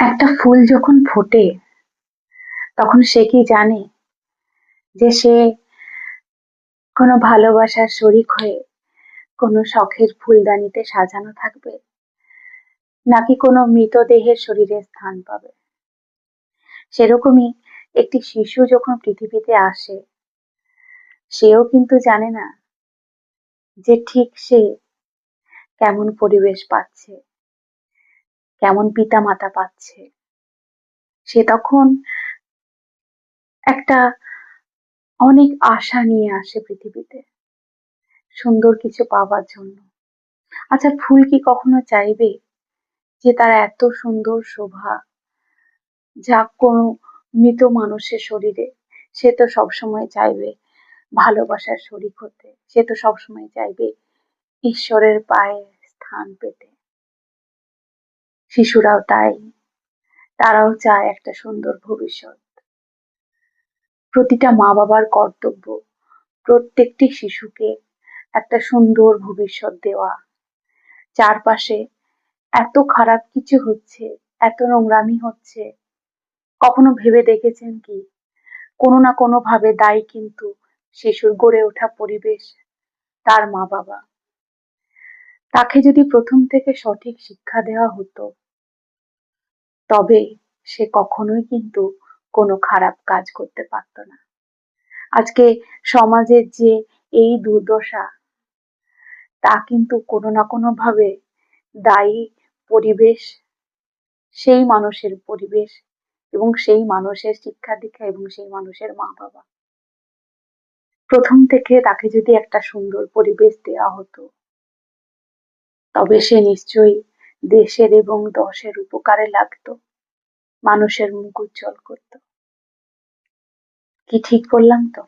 একটা ফুল যখন ফোটে তখন সে কি জানে যে সে কোনো ভালোবাসার শরিক হয়ে কোনো শখের ফুলদানিতে সাজানো থাকবে, নাকি কোনো মৃতদেহের শরীরে স্থান পাবে? সেরকমই একটি শিশু যখন পৃথিবীতে আসে, সেও কিন্তু জানে না যে ঠিক সে কেমন পরিবেশ পাচ্ছে, কেমন পিতামাতা পাচ্ছে। সে তখন একটা অনেক আশা নিয়ে আসে পৃথিবীতে, সুন্দর কিছু পাওয়ার জন্য। আচ্ছা, ফুল কি কখনো চাইবে যে তার এত সুন্দর শোভা যা কোনো মৃত মানুষের শরীরে? সে তো সবসময় চাইবে ভালোবাসার শরিক হতে, সে তো সবসময় চাইবে ঈশ্বরের পায়ে স্থান পেতে। শিশুরাও তাই, তারাও চায় একটা সুন্দর ভবিষ্যৎ। প্রতিটা মা বাবার কর্তব্য প্রত্যেকটি শিশুকে একটা সুন্দর ভবিষ্যৎ দেওয়া। চারপাশে এত খারাপ কিছু হচ্ছে, এত নোংরামি হচ্ছে, কখনো ভেবে দেখেছেন কি কোনো না কোনো ভাবে দায়ী কিন্তু শিশুর গড়ে ওঠা পরিবেশ, তার মা বাবা। তাকে যদি প্রথম থেকে সঠিক শিক্ষা দেওয়া হতো, তবে সে কখনোই কিন্তু কোনো খারাপ কাজ করতে পারতো না। আজকে সমাজের যে এই দুর্দশা, তা কিন্তু কোনো না কোনো ভাবে দায়ী পরিবেশ, সেই মানুষের পরিবেশ এবং সেই মানুষের শিক্ষা দীক্ষা এবং সেই মানুষের মা বাবা। প্রথম থেকে তাকে যদি একটা সুন্দর পরিবেশ দেওয়া হতো, তবে সে নিশ্চয়ই দেশের এবং দশের উপকারে লাগতো, মানুষের মুখ উজ্জ্বল করত। কি ঠিক বললাম তো?